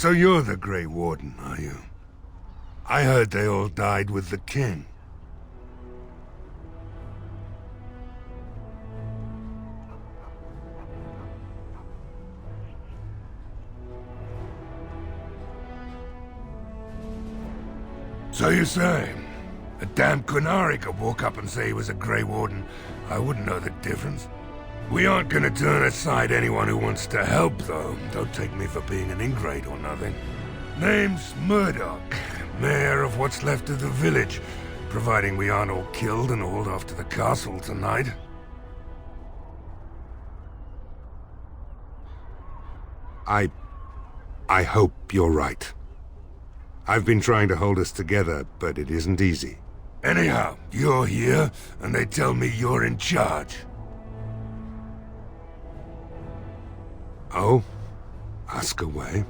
So you're the Grey Warden, are you? I heard they all died with the king. So you say, a damn Qunari could walk up and say he was a Grey Warden. I wouldn't know the difference. We aren't gonna turn aside anyone who wants to help, though. Don't take me for being an ingrate or nothing. Name's Murdoch, mayor of what's left of the village, providing we aren't all killed and hauled off to the castle tonight. I hope you're right. I've been trying to hold us together, but it isn't easy. Anyhow, you're here, and they tell me you're in charge. Oh? Ask away.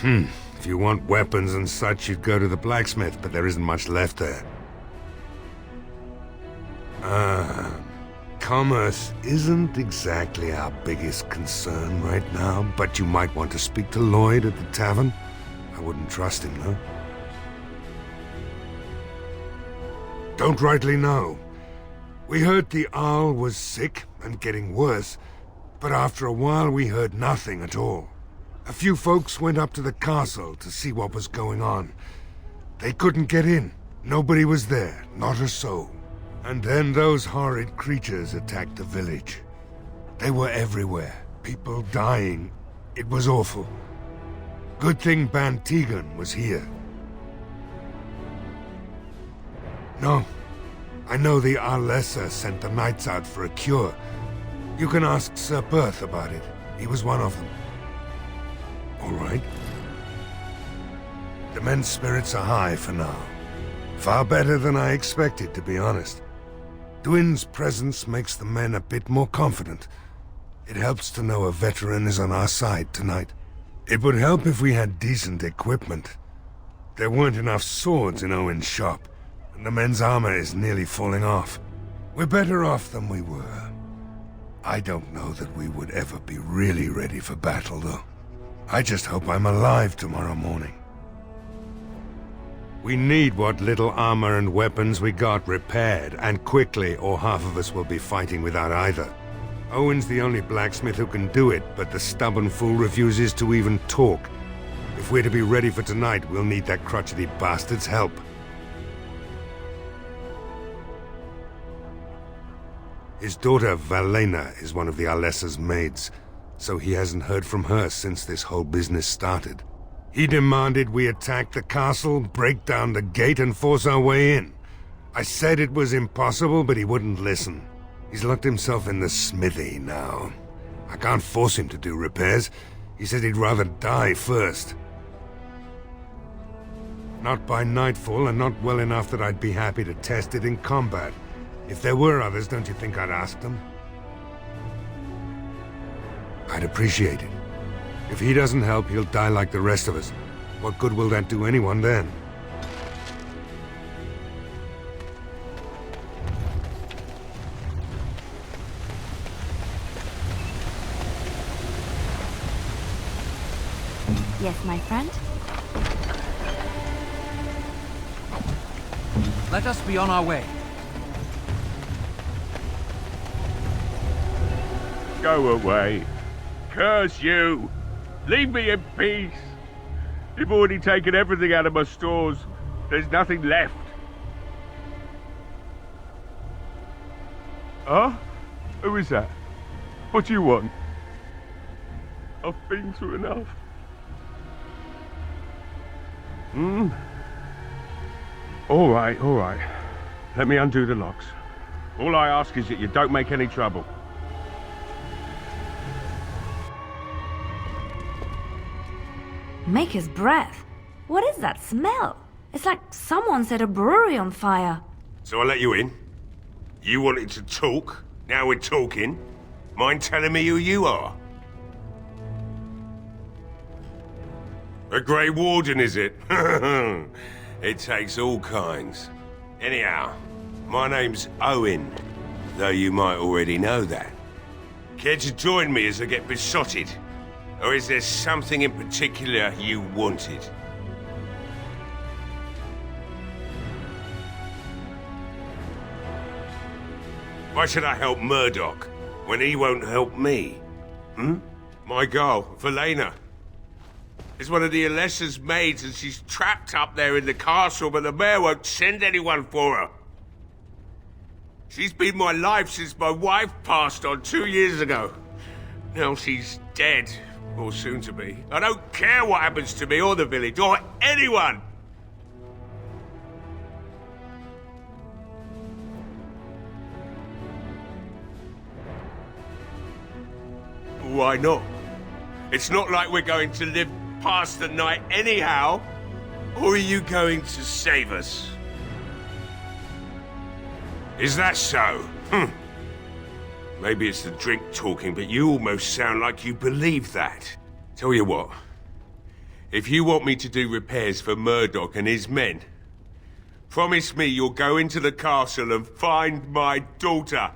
If you want weapons and such, you'd go to the blacksmith, but there isn't much left there. Commerce isn't exactly our biggest concern right now, but you might want to speak to Lloyd at the tavern. I wouldn't trust him, though. Don't rightly know. We heard the Arl was sick and getting worse, but after a while we heard nothing at all. A few folks went up to the castle to see what was going on. They couldn't get in. Nobody was there, not a soul. And then those horrid creatures attacked the village. They were everywhere, people dying. It was awful. Good thing Ban Tegan was here. No. I know the Arlessa sent the knights out for a cure. You can ask Sir Perth about it. He was one of them. All right. The men's spirits are high for now. Far better than I expected, to be honest. Dwin's presence makes the men a bit more confident. It helps to know a veteran is on our side tonight. It would help if we had decent equipment. There weren't enough swords in Owen's shop, and the men's armor is nearly falling off. We're better off than we were. I don't know that we would ever be really ready for battle, though. I just hope I'm alive tomorrow morning. We need what little armor and weapons we got repaired, and quickly, or half of us will be fighting without either. Owen's the only blacksmith who can do it, but the stubborn fool refuses to even talk. If we're to be ready for tonight, we'll need that crotchety bastard's help. His daughter, Valena, is one of the Arlessa's maids, so he hasn't heard from her since this whole business started. He demanded we attack the castle, break down the gate, and force our way in. I said it was impossible, but he wouldn't listen. He's locked himself in the smithy now. I can't force him to do repairs. He said he'd rather die first. Not by nightfall, and not well enough that I'd be happy to test it in combat. If there were others, don't you think I'd ask them? I'd appreciate it. If he doesn't help, he'll die like the rest of us. What good will that do anyone then? Yes, my friend? Let us be on our way. Go away. Curse you! Leave me in peace! You've already taken everything out of my stores. There's nothing left. Huh? Who is that? What do you want? I've been through enough. All right. Let me undo the locks. All I ask is that you don't make any trouble. Maker's breath. What is that smell? It's like someone set a brewery on fire. So I let you in. You wanted to talk. Now we're talking. Mind telling me who you are? A Grey Warden, is it? It takes all kinds. Anyhow, my name's Owen, though you might already know that. Care to join me as I get besotted? Or is there something in particular you wanted? Why should I help Murdoch when he won't help me? My girl, Leliana, is one of the Alessa's maids and she's trapped up there in the castle, but the mayor won't send anyone for her. She's been my life since my wife passed on 2 years ago. Now she's dead, or soon to be. I don't care what happens to me or the village, or anyone! Why not? It's not like we're going to live past the night anyhow. Or are you going to save us? Is that so? Maybe it's the drink talking, but you almost sound like you believe that. Tell you what, if you want me to do repairs for Murdoch and his men, promise me you'll go into the castle and find my daughter.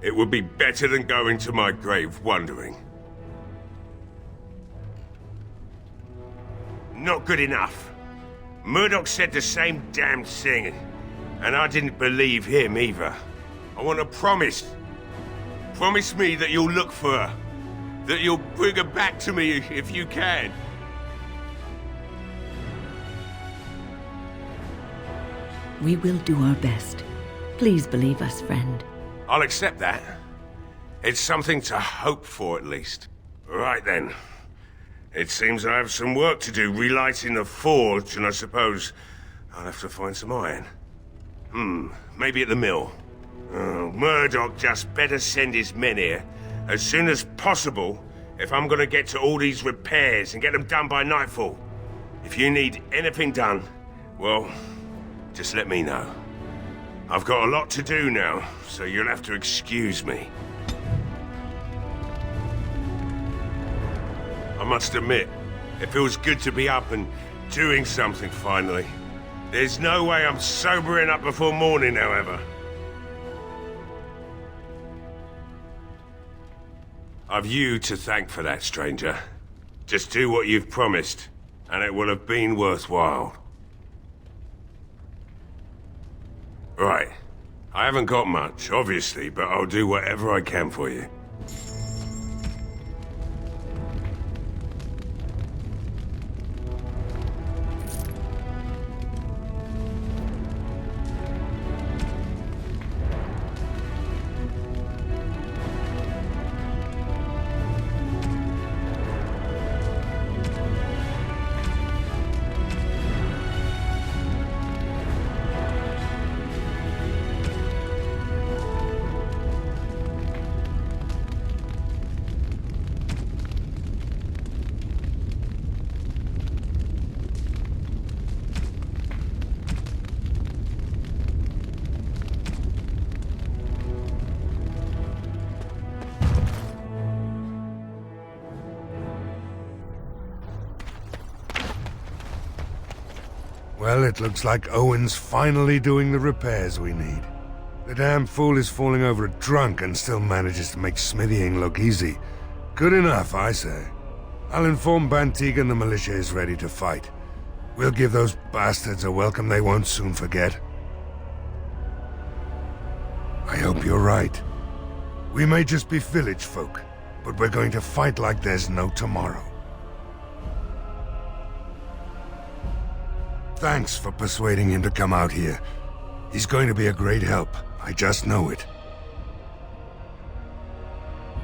It would be better than going to my grave wondering. Not good enough. Murdoch said the same damn thing, and I didn't believe him either. I want a promise. Promise me that you'll look for her. That you'll bring her back to me if you can. We will do our best. Please believe us, friend. I'll accept that. It's something to hope for, at least. Right then. It seems I have some work to do relighting the forge, and I suppose I'll have to find some iron. Maybe at the mill. Murdoch just better send his men here as soon as possible if I'm gonna get to all these repairs and get them done by nightfall. If you need anything done, well, just let me know. I've got a lot to do now, so you'll have to excuse me. I must admit, it feels good to be up and doing something finally. There's no way I'm sobering up before morning, however. I've you to thank for that, stranger. Just do what you've promised, and it will have been worthwhile. Right. I haven't got much, obviously, but I'll do whatever I can for you. Well, it looks like Owen's finally doing the repairs we need. The damn fool is falling over drunk and still manages to make smithying look easy. Good enough, I say. I'll inform Bantigan the militia is ready to fight. We'll give those bastards a welcome they won't soon forget. I hope you're right. We may just be village folk, but we're going to fight like there's no tomorrow. Thanks for persuading him to come out here. He's going to be a great help. I just know it.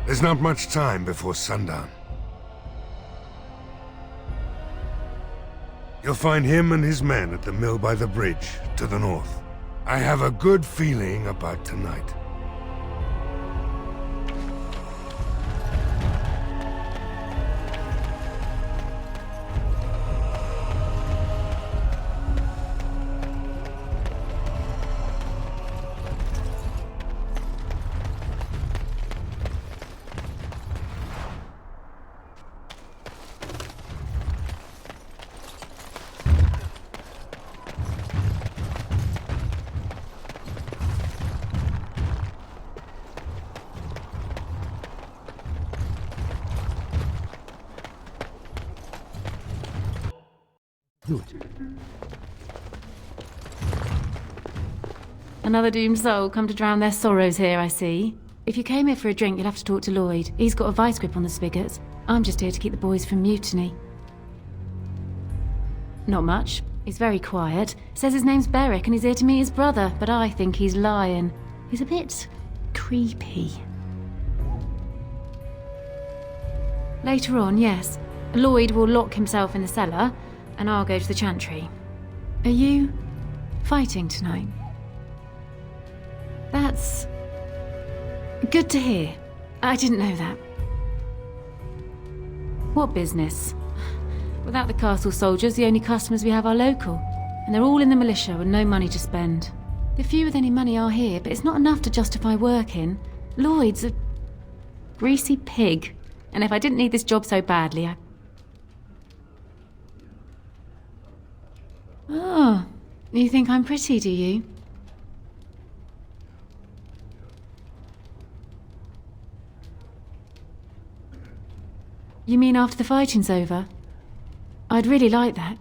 There's not much time before sundown. You'll find him and his men at the mill by the bridge, to the north. I have a good feeling about tonight. Another doomed soul come to drown their sorrows here, I see. If you came here for a drink, you'll have to talk to Lloyd. He's got a vice grip on the spigots. I'm just here to keep the boys from mutiny. Not much. He's very quiet. Says his name's Beric and he's here to meet his brother, but I think he's lying. He's a bit creepy. Later on, yes. Lloyd will lock himself in the cellar, and I'll go to the chantry. Are you fighting tonight? That's good to hear. I didn't know that. What business? Without the castle soldiers, the only customers we have are local, and they're all in the militia with no money to spend. The few with any money are here, but it's not enough to justify working. Lloyd's a greasy pig, and if I didn't need this job so badly, Oh, you think I'm pretty, do you? You mean after the fighting's over? I'd really like that.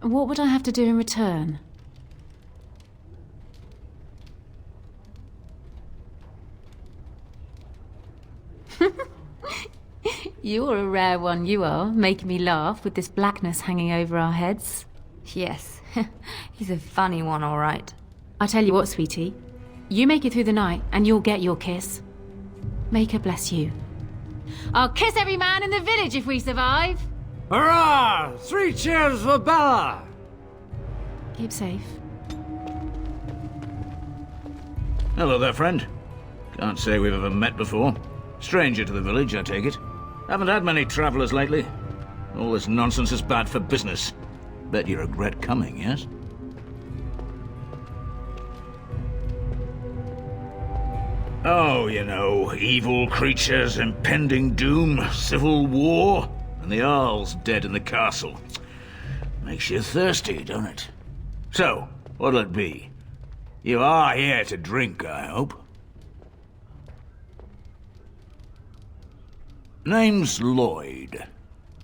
What would I have to do in return? You're a rare one, you are, making me laugh with this blackness hanging over our heads. Yes, he's a funny one, all right. I tell you what, sweetie. You make it through the night, and you'll get your kiss. Make her bless you. I'll kiss every man in the village if we survive! Hurrah! 3 cheers for Bella! Keep safe. Hello there, friend. Can't say we've ever met before. Stranger to the village, I take it. Haven't had many travellers lately. All this nonsense is bad for business. Bet you regret coming, yes? Oh, you know, evil creatures, impending doom, civil war, and the Earl's dead in the castle. Makes you thirsty, don't it? So, what'll it be? You are here to drink, I hope? Name's Lloyd.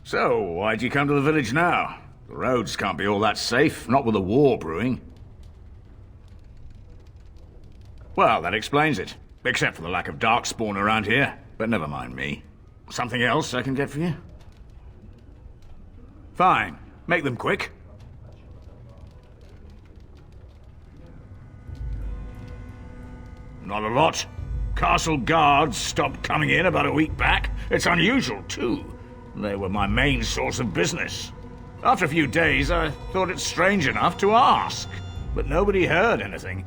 So, why'd you come to the village now? The roads can't be all that safe, not with a war brewing. Well, that explains it. Except for the lack of Darkspawn around here. But never mind me. Something else I can get for you? Fine. Make them quick. Not a lot. Castle guards stopped coming in about a week back. It's unusual, too. They were my main source of business. After a few days, I thought it strange enough to ask. But nobody heard anything.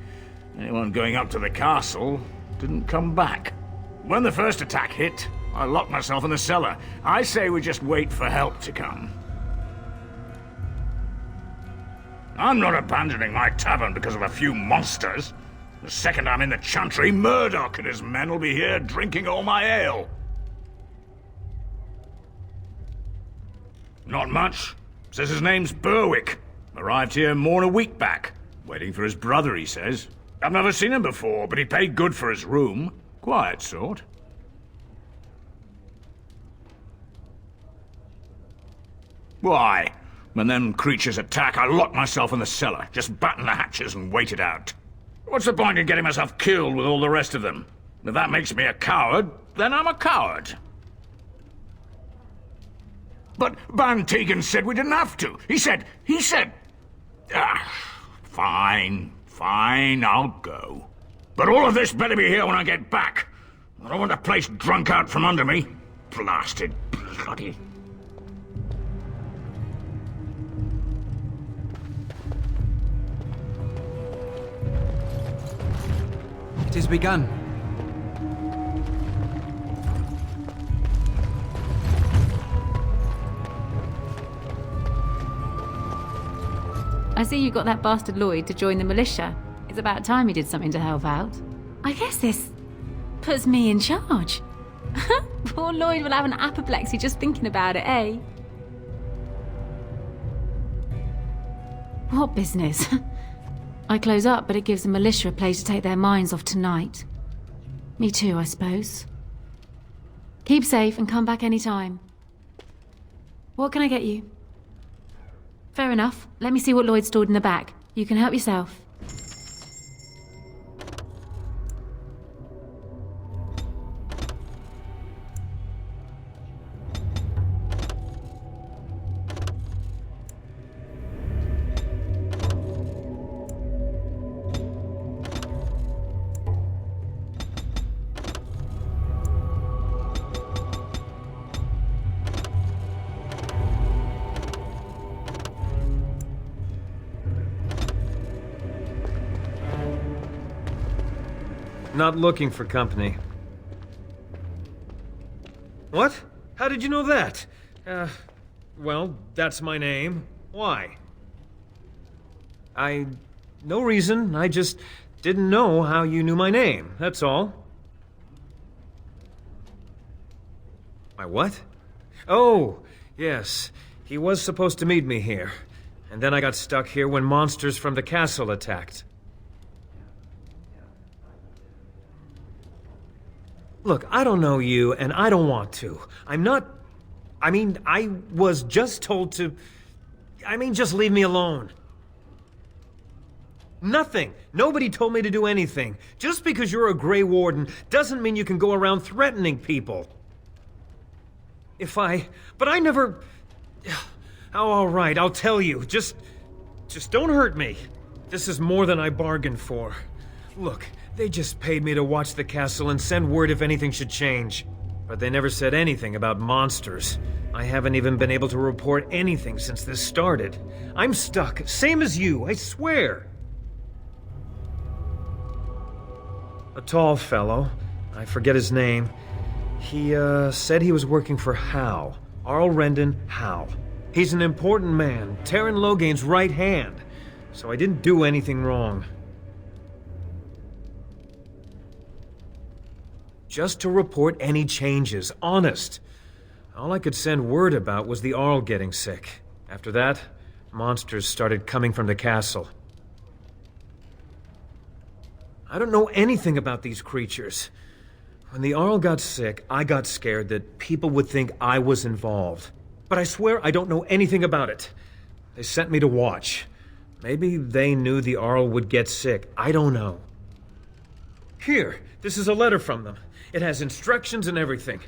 Anyone going up to the castle didn't come back. When the first attack hit, I locked myself in the cellar. I say we just wait for help to come. I'm not abandoning my tavern because of a few monsters. The second I'm in the chantry, Murdoch and his men will be here drinking all my ale. Not much. Says his name's Berwick. Arrived here more than a week back. Waiting for his brother, he says. I've never seen him before, but he paid good for his room. Quiet sort. Why? When them creatures attack, I lock myself in the cellar. Just batten the hatches and wait it out. What's the point in getting myself killed with all the rest of them? If that makes me a coward, then I'm a coward. But Ban Tegan said we didn't have to. He said... Fine, I'll go. But all of this better be here when I get back. I don't want the place drunk out from under me. Blasted bloody... It has begun. I see you got that bastard Lloyd to join the militia. It's about time he did something to help out. I guess this puts me in charge. Poor Lloyd will have an apoplexy just thinking about it, eh? What business? I close up, but it gives the militia a place to take their minds off tonight. Me too, I suppose. Keep safe and come back any time. What can I get you? Fair enough. Let me see what Lloyd stored in the back. You can help yourself. Not looking for company. What? How did you know that? Well, that's my name. Why? No reason. I just didn't know how you knew my name, that's all. My what? Oh, yes. He was supposed to meet me here. And then I got stuck here when monsters from the castle attacked. Look, I don't know you, and I don't want to. I was just told to... just leave me alone. Nothing. Nobody told me to do anything. Just because you're a Grey Warden doesn't mean you can go around threatening people. But I never... Oh, all right, I'll tell you. Just don't hurt me. This is more than I bargained for. Look... They just paid me to watch the castle and send word if anything should change. But they never said anything about monsters. I haven't even been able to report anything since this started. I'm stuck, same as you, I swear. A tall fellow, I forget his name. He, said he was working for Hal. Arl Rendon Hal. He's an important man, Terran Logain's right hand. So I didn't do anything wrong. Just to report any changes, honest. All I could send word about was the Arl getting sick. After that, monsters started coming from the castle. I don't know anything about these creatures. When the Arl got sick, I got scared that people would think I was involved. But I swear I don't know anything about it. They sent me to watch. Maybe they knew the Arl would get sick. I don't know. Here, this is a letter from them. It has instructions and everything.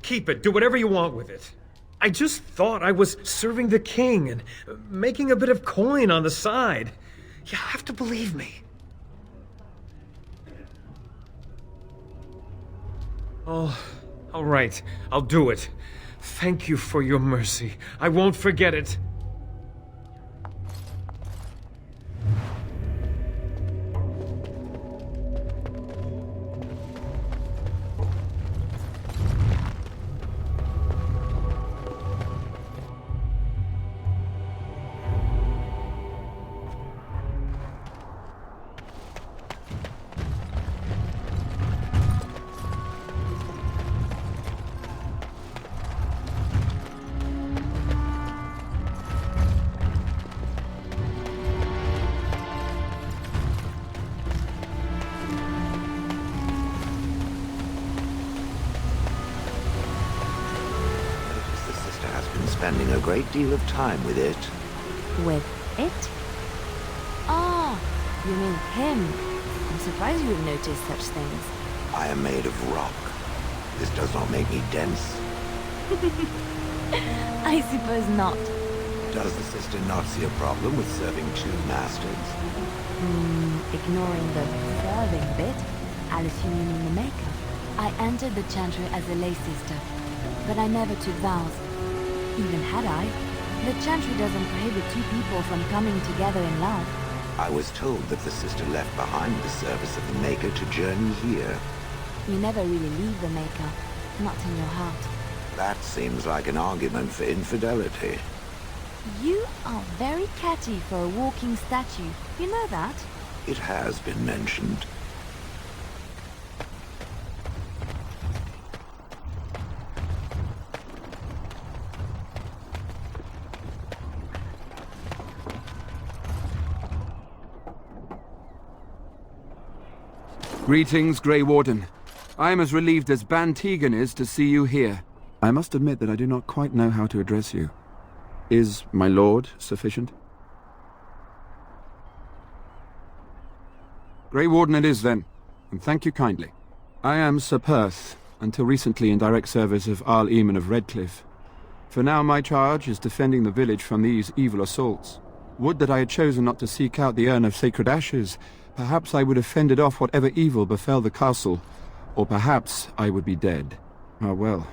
Keep it. Do whatever you want with it. I just thought I was serving the king and making a bit of coin on the side. You have to believe me. Oh, all right. I'll do it. Thank you for your mercy. I won't forget it. Spending a great deal of time with it. With it? Ah, you mean him. I'm surprised you would notice such things. I am made of rock. This does not make me dense. I suppose not. Does the sister not see a problem with serving two masters? Ignoring the serving bit, I'll assume you mean the maker. I entered the chantry as a lay sister, but I never took vows. Even had I, the chantry doesn't prohibit two people from coming together in love. I was told that the sister left behind the service of the Maker to journey here. You never really leave the Maker, not in your heart. That seems like an argument for infidelity. You are very catty for a walking statue. You know that? It has been mentioned. Greetings, Grey Warden. I am as relieved as Ban Tegan is to see you here. I must admit that I do not quite know how to address you. Is my lord sufficient? Grey Warden it is, then, and thank you kindly. I am Sir Perth, until recently in direct service of Arl Eamon of Redcliffe. For now my charge is defending the village from these evil assaults. Would that I had chosen not to seek out the urn of sacred ashes. Perhaps I would have fended off whatever evil befell the castle, or perhaps I would be dead. Ah well,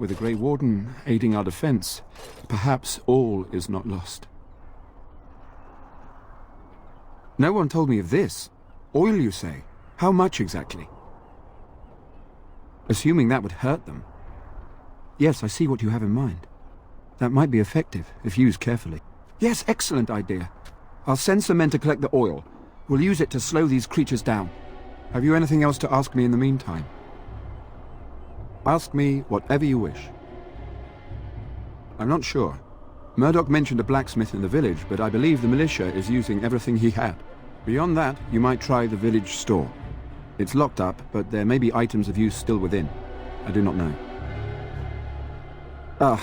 with the Grey Warden aiding our defense, perhaps all is not lost. No one told me of this. Oil, you say? How much exactly? Assuming that would hurt them. Yes, I see what you have in mind. That might be effective, if used carefully. Yes, excellent idea. I'll send some men to collect the oil. We'll use it to slow these creatures down. Have you anything else to ask me in the meantime? Ask me whatever you wish. I'm not sure. Murdoch mentioned a blacksmith in the village, but I believe the militia is using everything he had. Beyond that, you might try the village store. It's locked up, but there may be items of use still within. I do not know. A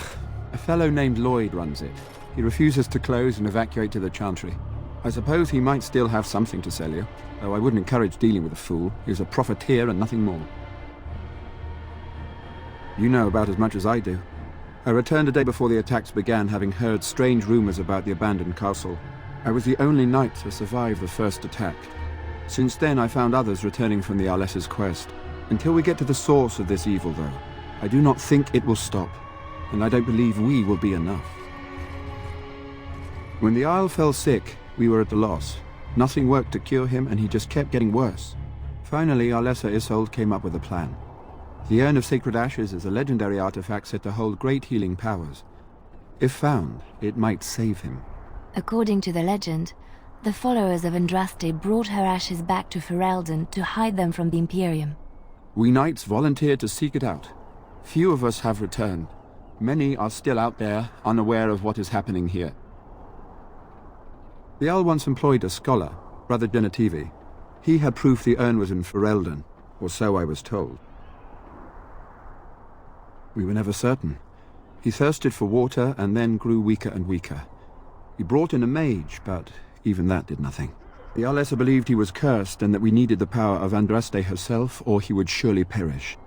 fellow named Lloyd runs it. He refuses to close and evacuate to the Chantry. I suppose he might still have something to sell you, though I wouldn't encourage dealing with a fool. He's a profiteer and nothing more. You know about as much as I do. I returned a day before the attacks began, having heard strange rumors about the abandoned castle. I was the only knight to survive the first attack. Since then, I found others returning from the Arlessa's quest. Until we get to the source of this evil, though, I do not think it will stop, and I don't believe we will be enough. When the Isle fell sick, we were at a loss. Nothing worked to cure him, and he just kept getting worse. Finally, Arlessa Isolde came up with a plan. The Urn of Sacred Ashes is a legendary artifact said to hold great healing powers. If found, it might save him. According to the legend, the followers of Andraste brought her ashes back to Ferelden to hide them from the Imperium. We knights volunteered to seek it out. Few of us have returned. Many are still out there, unaware of what is happening here. The Owl once employed a scholar, Brother Genetivi. He had proof the urn was in Ferelden, or so I was told. We were never certain. He thirsted for water and then grew weaker and weaker. He brought in a mage, but even that did nothing. The Arlessa believed he was cursed and that we needed the power of Andraste herself, or he would surely perish.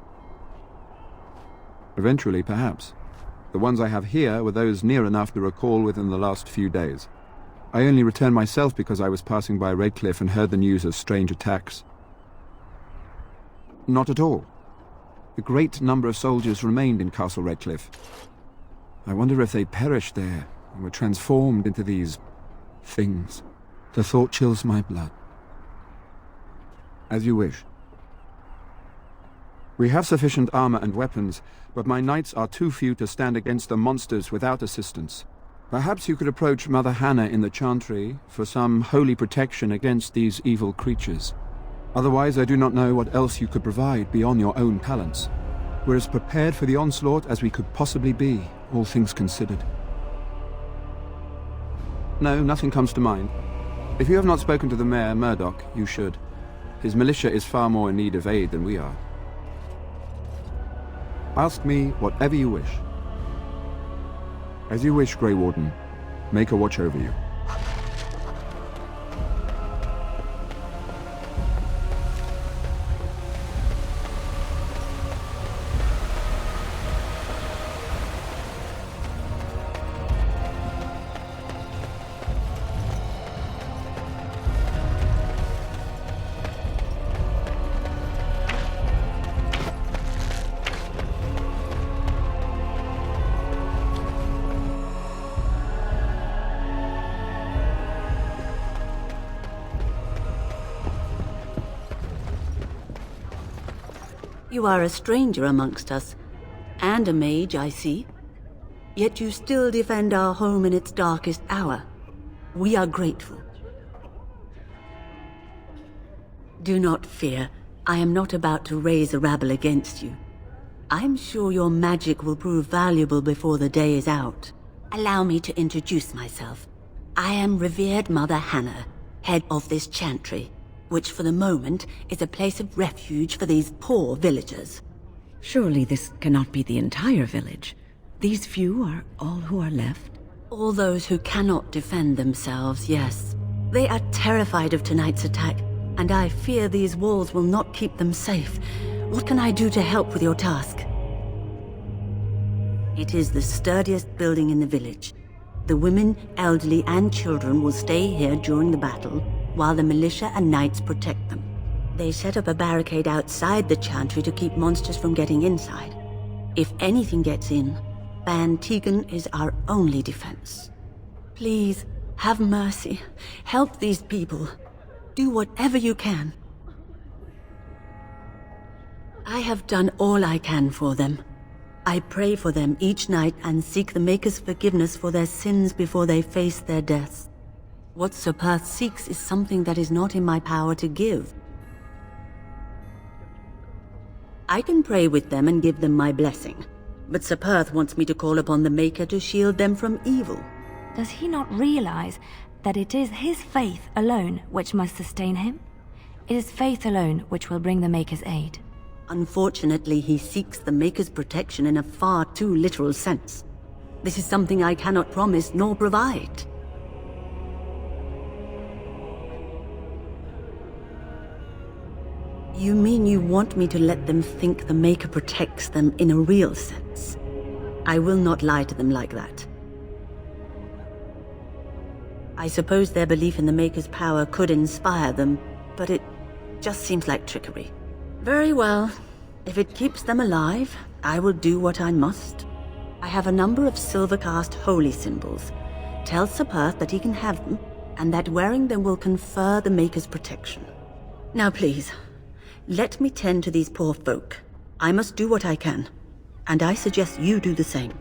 Eventually, perhaps. The ones I have here were those near enough to recall within the last few days. I only returned myself because I was passing by Redcliffe and heard the news of strange attacks. Not at all. A great number of soldiers remained in Castle Redcliffe. I wonder if they perished there and were transformed into these things. The thought chills my blood. As you wish. We have sufficient armor and weapons, but my knights are too few to stand against the monsters without assistance. Perhaps you could approach Mother Hannah in the Chantry for some holy protection against these evil creatures. Otherwise, I do not know what else you could provide beyond your own talents. We're as prepared for the onslaught as we could possibly be, all things considered. No, nothing comes to mind. If you have not spoken to the Mayor, Murdoch, you should. His militia is far more in need of aid than we are. Ask me whatever you wish. As you wish, Grey Warden. Make a watch over you. You are a stranger amongst us, and a mage, I see. Yet you still defend our home in its darkest hour. We are grateful. Do not fear. I am not about to raise a rabble against you. I'm sure your magic will prove valuable before the day is out. Allow me to introduce myself. I am revered Mother Hannah, head of this chantry, which for the moment is a place of refuge for these poor villagers. Surely this cannot be the entire village. These few are all who are left. All those who cannot defend themselves, yes. They are terrified of tonight's attack, and I fear these walls will not keep them safe. What can I do to help with your task? It is the sturdiest building in the village. The women, elderly, and children will stay here during the battle, while the militia and knights protect them. They set up a barricade outside the chantry to keep monsters from getting inside. If anything gets in, Ban Tegan is our only defense. Please, have mercy. Help these people. Do whatever you can. I have done all I can for them. I pray for them each night and seek the Maker's forgiveness for their sins before they face their deaths. What Sir Perth seeks is something that is not in my power to give. I can pray with them and give them my blessing, but Sir Perth wants me to call upon the Maker to shield them from evil. Does he not realize that it is his faith alone which must sustain him? It is faith alone which will bring the Maker's aid. Unfortunately, he seeks the Maker's protection in a far too literal sense. This is something I cannot promise nor provide. You mean you want me to let them think the Maker protects them in a real sense? I will not lie to them like that. I suppose their belief in the Maker's power could inspire them, but it just seems like trickery. Very well. If it keeps them alive, I will do what I must. I have a number of silver-cast holy symbols. Tell Sir Perth that he can have them, and that wearing them will confer the Maker's protection. Now please, let me tend to these poor folk. I must do what I can, and I suggest you do the same.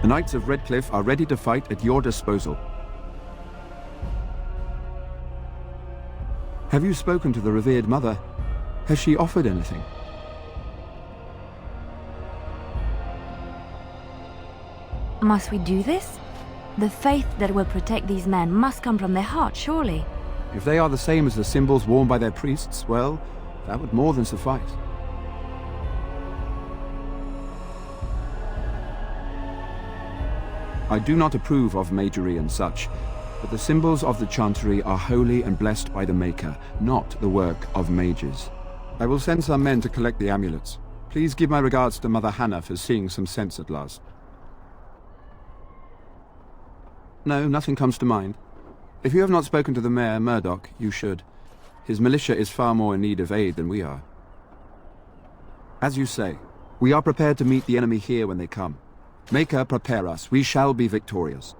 The Knights of Redcliffe are ready to fight at your disposal. Have you spoken to the revered mother? Has she offered anything? Must we do this? The faith that will protect these men must come from their heart, surely. If they are the same as the symbols worn by their priests, well, that would more than suffice. I do not approve of magery and such, but the symbols of the Chantry are holy and blessed by the Maker, not the work of mages. I will send some men to collect the amulets. Please give my regards to Mother Hannah for seeing some sense at last. No, nothing comes to mind. If you have not spoken to the Mayor, Murdoch, you should. His militia is far more in need of aid than we are. As you say, we are prepared to meet the enemy here when they come. Maker, prepare us. We shall be victorious.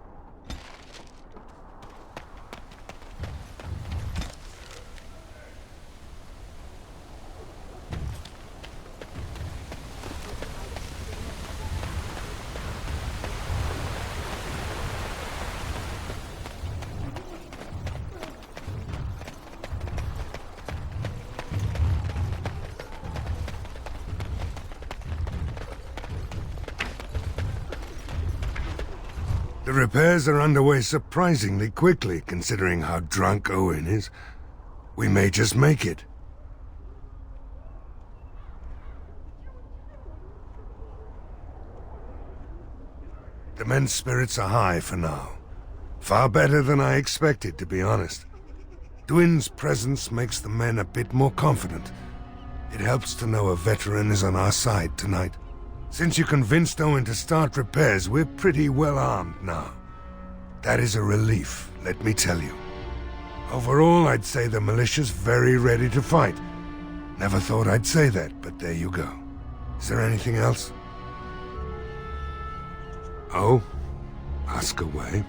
The repairs are underway surprisingly quickly, considering how drunk Owen is. We may just make it. The men's spirits are high for now. Far better than I expected, to be honest. Dwin's presence makes the men a bit more confident. It helps to know a veteran is on our side tonight. Since you convinced Owen to start repairs, we're pretty well armed now. That is a relief, let me tell you. Overall, I'd say the militia's very ready to fight. Never thought I'd say that, but there you go. Is there anything else? Oh? Ask away.